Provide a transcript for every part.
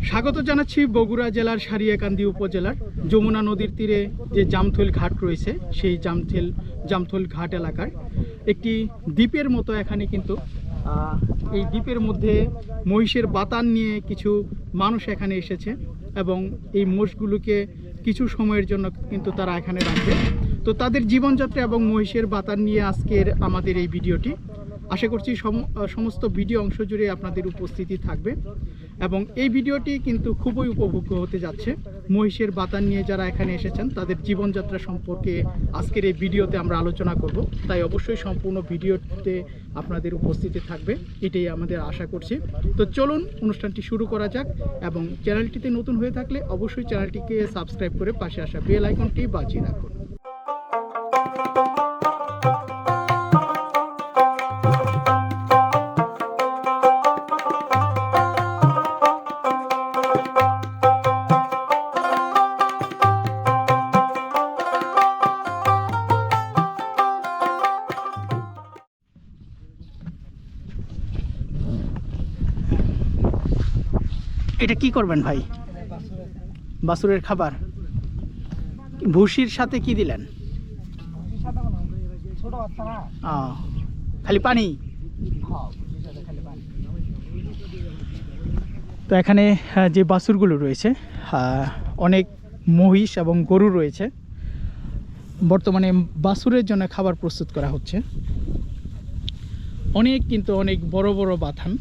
স্বাগত জানাচ্ছি বগুড়া জেলার সারিয়াকান্দি উপজেলার যমুনা নদীর তীরে যে জামথল ঘাট রয়েছে সেই জামথল ঘাট এলাকার একটি দ্বীপের মতো এখানে কিন্তু এই দ্বীপের মধ্যে মহিষের বাতান নিয়ে কিছু মানুষ এখানে এসেছে এবং এই মোষগুলোকে কিছু সময়ের জন্য কিন্তু তারা এখানে রাখবে। তো তাদের জীবনযাত্রা এবং মহিষের বাতান নিয়ে আজকের আমাদের এই ভিডিওটি। আশা করছি সমস্ত ভিডিও অংশ জুড়ে আপনাদের উপস্থিতি থাকবে এবং এই ভিডিওটি কিন্তু খুবই উপভোগ্য হতে যাচ্ছে। মহিষের বাতান নিয়ে যারা এখানে এসেছেন তাদের জীবনযাত্রা সম্পর্কে আজকের এই ভিডিওতে আমরা আলোচনা করব, তাই অবশ্যই সম্পূর্ণ ভিডিওতে আপনাদের উপস্থিতি থাকবে, এটাই আমাদের আশা করছি। তো চলুন অনুষ্ঠানটি শুরু করা যাক এবং চ্যানেলটিতে নতুন হয়ে থাকলে অবশ্যই চ্যানেলটিকে সাবস্ক্রাইব করে পাশে আসা বেল আইকনটি বাজিয়ে রাখুন। এটা কি করবেন ভাই? বাছুরের খাবার। ভুসির সাথে কি দিলেন? খালি পানি। তো এখানে যে বাছুরগুলো রয়েছে, অনেক মহিষ এবং গরু রয়েছে। বর্তমানে বাছুরের জন্য খাবার প্রস্তুত করা হচ্ছে। অনেক বড় বড় বাথান।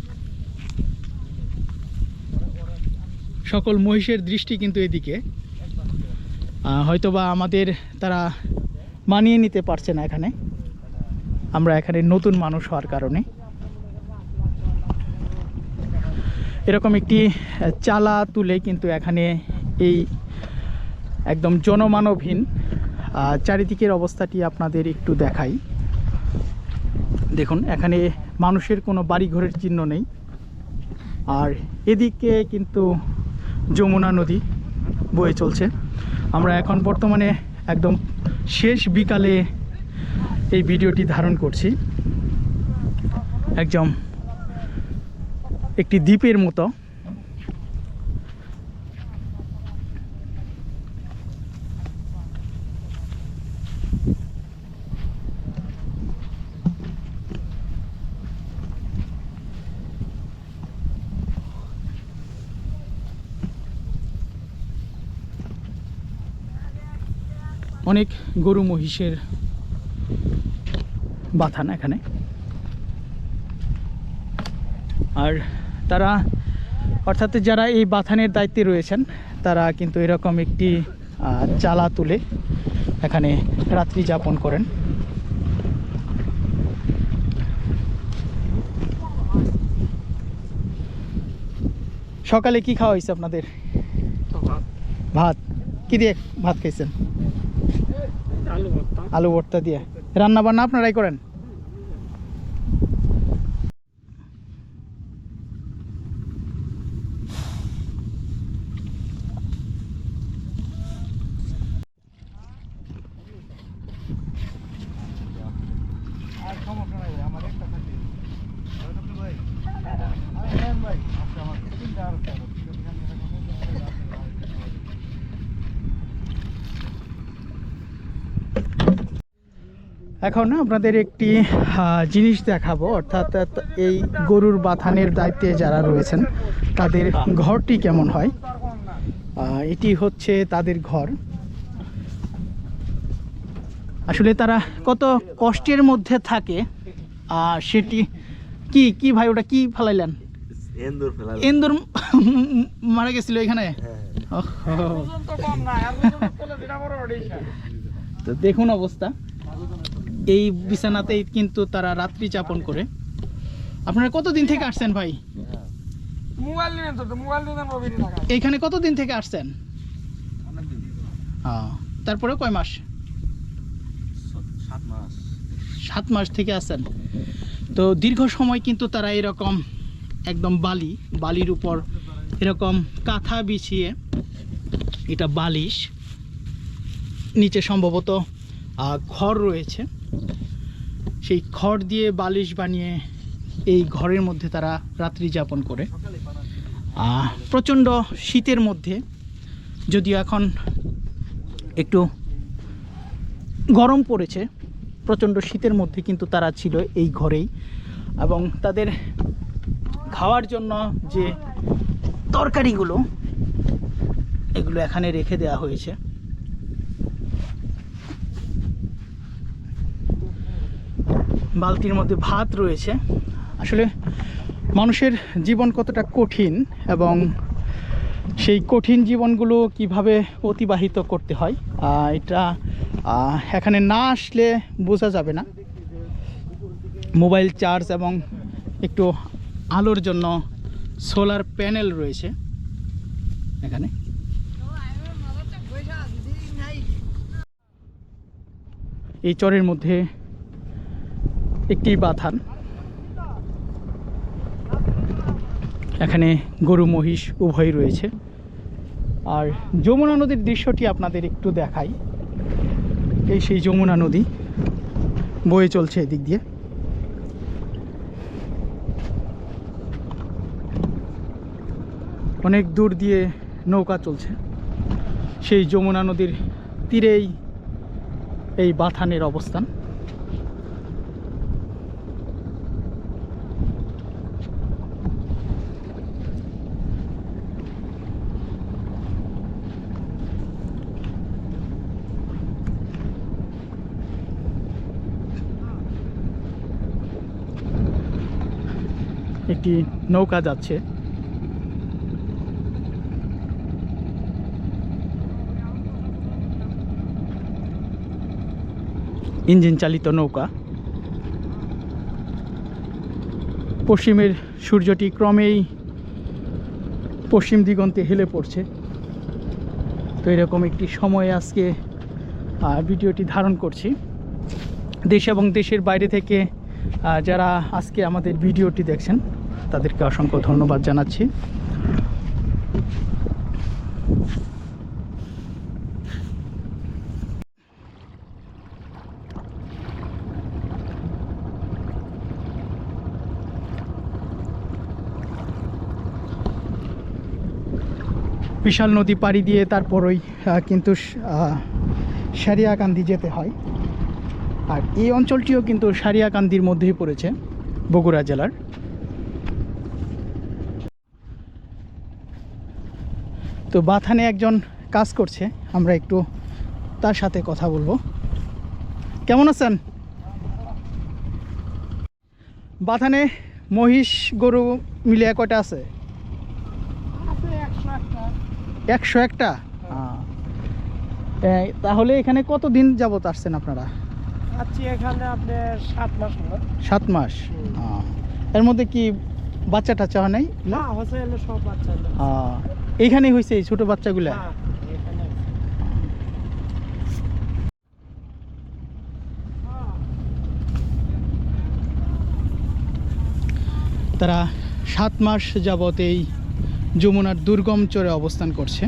সকল মহিষের দৃষ্টি কিন্তু এদিকে। হয়তোবা আমাদের তারা মানিয়ে নিতে পারছে না এখানে, আমরা এখানে নতুন মানুষ হওয়ার কারণে। এরকম একটি চালা তুলে কিন্তু এখানে এই একদম জনমানবহীন চারিদিকের অবস্থাটি আপনাদের একটু দেখাই। দেখুন, এখানে মানুষের কোনো বাড়িঘরের চিহ্ন নেই। আর এদিকে কিন্তু যমুনা নদী বয়ে চলছে। আমরা এখন বর্তমানে একদম শেষ বিকালে এই ভিডিওটি ধারণ করছি। একদম একটি দ্বীপের মতো। অনেক গরু মহিষের বাথান এখানে। আর তারা অর্থাৎ যারা এই বাথানের দায়িত্বে রয়েছেন তারা কিন্তু এরকম একটি চালা তুলে এখানে রাত্রি যাপন করেন। সকালে কি খাওয়া হয়েছে আপনাদের? ভাত। কি দিয়ে ভাত খাইছেন? আলু ভর্তা দিয়ে। রান্না বান্না আপনারাই করেন? এখন আপনাদের একটি জিনিস দেখাবো, অর্থাৎ এই গরুর বাথানের দায়িত্বে যারা রয়েছেন তাদের ঘরটি কেমন হয়। এটি হচ্ছে তাদের ঘর। আসলে তারা কত কষ্টের মধ্যে থাকে, সেটি কি ভাই, ওটা কি ফেলাইলেন? এন্দুর মারা গেছিল এখানে। তো দেখুন অবস্থা। এই বিছানাতেই কিন্তু তারা রাত্রি যাপন করে। আপনারা কতদিন থেকে আসছেন ভাই? এইখানে কতদিন থেকে আসছেন? তারপরে কয় মাস? 7 মাস থেকে আসছেন। তো দীর্ঘ সময় কিন্তু তারা এরকম একদম বালির উপর এরকম কাঁথা বিছিয়ে, এটা বালিশ, নিচে সম্ভবত খড় রয়েছে, সেই খড় দিয়ে বালিশ বানিয়ে এই ঘরের মধ্যে তারা রাত্রি যাপন করে। প্রচণ্ড শীতের মধ্যে, যদিও এখন একটু গরম পড়েছে, প্রচণ্ড শীতের মধ্যে কিন্তু তারা ছিল এই ঘরেই, এবং তাদের খাওয়ার জন্য যে তরকারিগুলো এগুলো এখানে রেখে দেওয়া হয়েছে। বালতির মধ্যে ভাত রয়েছে। আসলে মানুষের জীবন কতটা কঠিন এবং সেই কঠিন জীবনগুলো কিভাবে অতিবাহিত করতে হয় এটা এখানে না আসলে বোঝা যাবে না। মোবাইল চার্জ এবং একটু আলোর জন্য সোলার প্যানেল রয়েছে এখানে। এই চরের মধ্যে একটি বাথান, এখানে গরু মহিষ উভয় রয়েছে। আর যমুনা নদীর দৃশ্যটি আপনাদের একটু দেখাই। এই সেই যমুনা নদী বয়ে চলছে এদিক দিয়ে। অনেক দূর দিয়ে নৌকা চলছে। সেই যমুনা নদীর তীরেই এই বাথানের অবস্থান। একটি নৌকা যাচ্ছে। ইঞ্জিন চালিত নৌকা। পশ্চিমের সূর্যটি ক্রমেই পশ্চিম দিগন্তে হেলে পড়ছে। তো এরকম একটি সময়ে আজকে ভিডিওটি ধারণ করছি। দেশ এবং দেশের বাইরে থেকে যারা আজকে আমাদের ভিডিওটি দেখছেন তাদেরকে অসংখ্য ধন্যবাদ জানাচ্ছি। বিশাল নদী পাড়ি দিয়ে তারপরই কিন্তু সারিয়াকান্দি যেতে হয়। আর এই অঞ্চলটিও কিন্তু সারিয়াকান্দির মধ্যেই পড়েছে, বগুড়া জেলার। তো বাথানে একজন কাজ করছে, আমরা একটু তার সাথে কথা বলবো। কেমন আছেন? বাথানে মহিষ গরু মিলিয়ে কয়টা আছে? 101টা। তাহলে এখানে কতদিন যাবত আসছেন আপনারা? আছি এখানে আপনার 7 মাস হলো। 7 মাস। এর মধ্যে কি বাচ্চা টাচ্চা হয় নাই? না, হচ্ছে এলো সব বাচ্চা হলো। এইখানেই হয়েছে এই ছোট বাচ্চাগুলা? হ্যাঁ, এখানে। তারা 7 মাস যাবত এই যমুনার দুর্গম চরে অবস্থান করছে।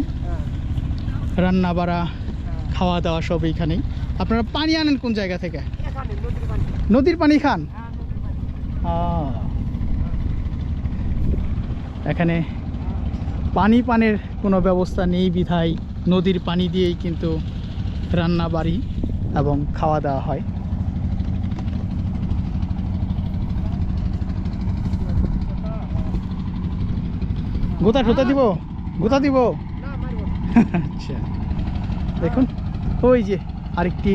রান্না বাড়া, খাওয়া দাওয়া সব এইখানেই। আপনারা পানি আনেন কোন জায়গা থেকে? নদীর পানি খান? এখানে পানের কোনো ব্যবস্থা নেই বিধায় নদীর পানি দিয়েই কিন্তু রান্না বাড়ি এবং খাওয়া দাওয়া হয়। গোতা টোতা দিব? গোতা দিব? আচ্ছা, দেখুন ওই যে আরেকটি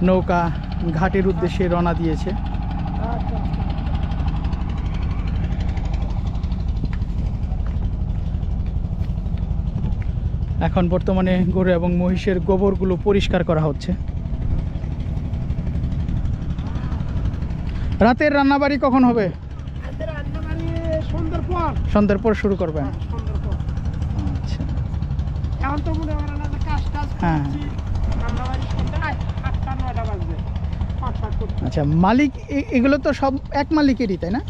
নৌকা ঘাটের উদ্দেশ্যে রওনা দিয়েছে। এখন বর্তমানে গরু এবং মহিষের গোবরগুলো পরিষ্কার করা হচ্ছে। রাতের রান্নাবাড়ি কখন হবে? সন্ধ্যার পর শুরু করবেন? আচ্ছা। হ্যাঁ, আচ্ছা। মালিক এগুলো তো সব এক মালিকেরই, তাই না?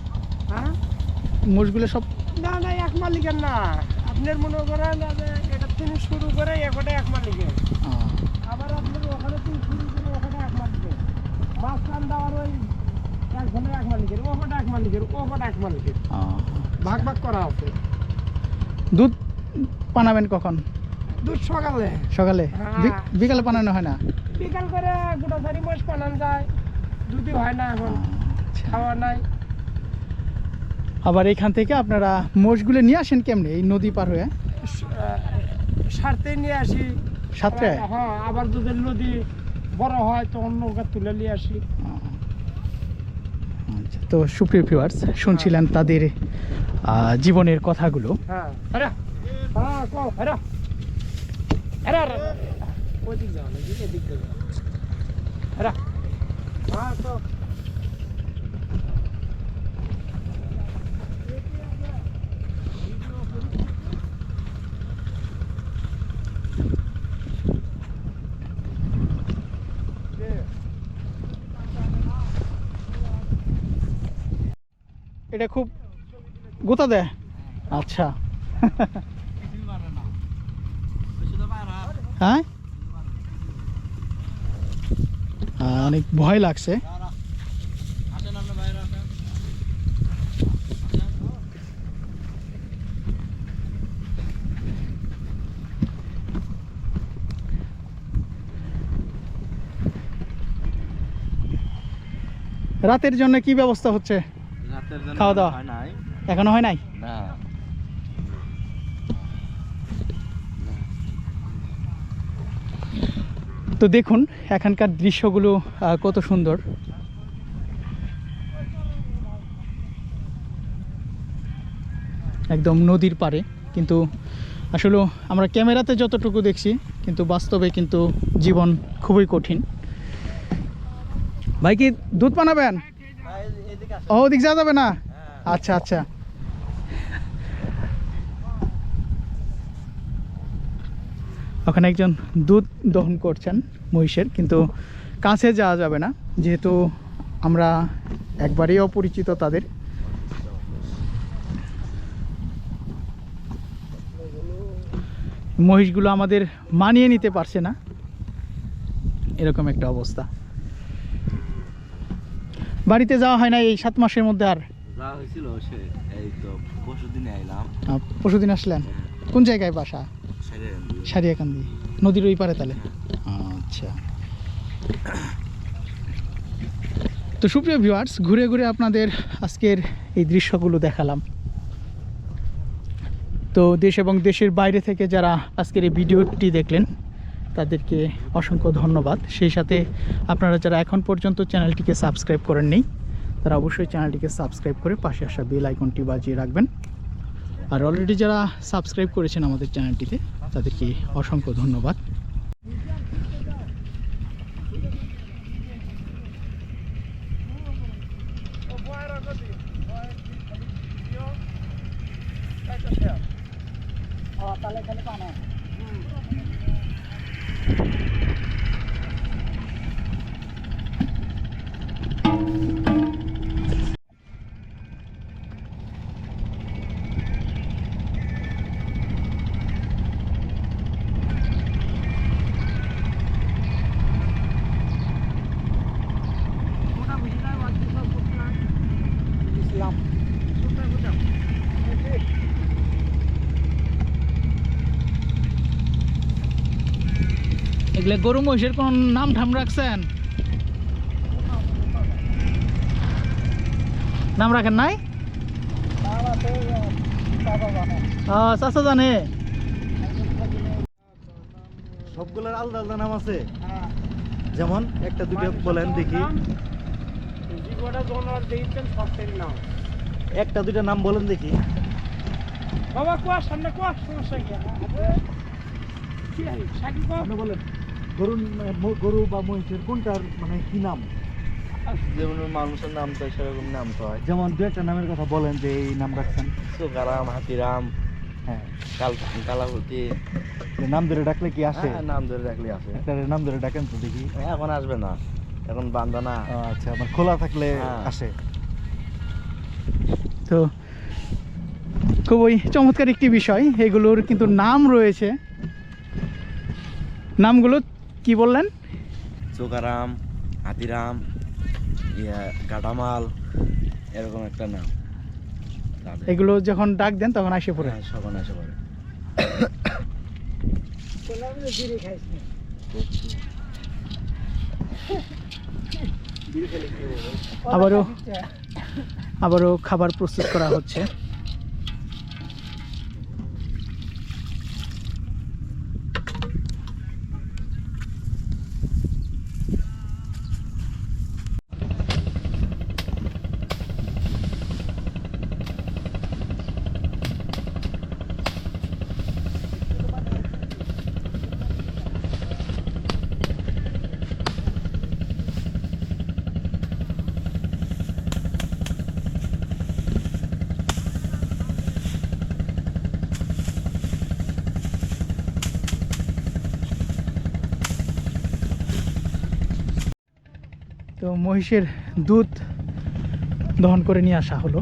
মোষগুলো সব? না না, এক মালিকের না। আপনার মনে করেন এটা তিনি শুরু করে একটা এক মালিকের, আবার আপনার ওখানে তিনি শুরু করে ওখানে এক মালিকের, মাঝখান দেওয়ার ওই একজনের এক মালিকের, ওখানে এক মালিকের, ওখানে এক মালিকের, ভাগ ভাগ করা আছে। দুধ পানাবেন কখন? দুধ সকালে। সকালে? হ্যাঁ। বিকালে পানানো হয় না? বিকাল করে গোটা 4 মাস পানান যায়, দুধই হয় না এখন, আচ্ছা। খাওয়া নাই। আবার এখান থেকে আপনারা মোষগুলো নিয়ে আসেন কেমনে এই নদী পার হয়ে? সারতে নিয়ে আসি। সাতটায়? হ্যাঁ, আবার যদি নদী বড় হয় তখন নৌকা তুলে নিয়ে আসি। আচ্ছা, তো সুপ্রিয় ভিউয়ার্স, শুনছিলেন তাদের জীবনের কথাগুলো। হ্যাঁ, আরে হ্যাঁ, কও আরে আরে আরে ওদিক যাও না, এদিক যাও। আরে হ্যাঁ, তো এটা খুব গোতা দেয়। আচ্ছা। হ্যাঁ, অনেক ভয় লাগছে। রাতের জন্য কি ব্যবস্থা হচ্ছে? খাওয়া দাওয়া এখনো হয় নাই? না, তো দেখুন এখানকার দৃশ্যগুলো কত সুন্দর। একদম নদীর পাড়ে, কিন্তু আসলে আমরা ক্যামেরাতে যতটুকু দেখছি, কিন্তু বাস্তবে কিন্তু জীবন খুবই কঠিন। ভাই কি দুধ বানাবেন? ও, ওদিক যাওয়া যাবে না? আচ্ছা আচ্ছা। ওখানে একজন দুধ দহন করছেন মহিষের, কিন্তু কাছে যাওয়া যাবে না, যেহেতু আমরা একবারেই অপরিচিত তাদের। মহিষগুলো আমাদের মানিয়ে নিতে পারছে না, এরকম একটা অবস্থা। বাড়িতে যাওয়া হয় না এই 7 মাসের মধ্যে? আর যা হয়েছিল সে এই তো পরশুদিনে আইলাম। পরশুদিন আসলেন? কোন জায়গায় বাসা? সারিয়াকান্দি, নদীর ওই পারে তাহলে? আচ্ছা। তো সুপ্রিয় ভিউয়ার্স, ঘুরে ঘুরে আপনাদের আজকের এই দৃশ্যগুলো দেখালাম। তো দেশ এবং দেশের বাইরে থেকে যারা আজকের এই ভিডিওটি দেখলেন তাদেরকে অসংখ্য ধন্যবাদ। সেই সাথে আপনারা যারা এখন পর্যন্ত চ্যানেলটিকে সাবস্ক্রাইব করেননি তারা অবশ্যই চ্যানেলটিকে সাবস্ক্রাইব করে পাশে আসা বেল আইকনটি বাজিয়ে রাখবেন। আর অলরেডি যারা সাবস্ক্রাইব করেছেন আমাদের চ্যানেলটিতে তাদেরকে অসংখ্য ধন্যবাদ। এগুলো গরু মহিষের কোন নাম ঠাম রাখছেন? নাম রাখেন নাই? চাচা জানে? সবগুলোর আলাদা আলাদা নাম আছে, যেমন একটা দুটো বলেন দেখি। একটা দুইটা নাম বলেন দেখি। বাবা কোয়া, সামনে কোয়া, সমস্যা কি বলেন গরু বা মহিষের কোনটার মানে কি নাম? যেমন মানুষের নাম তো সেরকম নাম তো হয়। যেমন দু একটা নামের কথা বলেন যে এই নাম রাখছেন। চোকারাম, হাতিরাম, হ্যাঁ, কালাভূতি। নাম ধরে ডাকলে কি আসে? নাম ধরে ডাকলে আসে। একটা নাম ধরে ডাকেন তো দেখি। এখন আসবে না, এখন বান্ধা না। আচ্ছা, মানে খোলা থাকলে আসে। তো খুবই চমৎকার একটি বিষয়, এগুলোর কিন্তু নাম রয়েছে। নামগুলো কি বললেন? চোকারাম, হাতিরাম, কাটামাল, এরকম একটা নাম। এগুলো যখন ডাক দেন তখন আসে পড়ে? সখন আসে পড়ে। বললাম যে বিড়ি খাইস না। আবারও খাবার প্রস্তুত করা হচ্ছে। তো মহিষের দুধ দহন করে নিয়ে আসা হলো।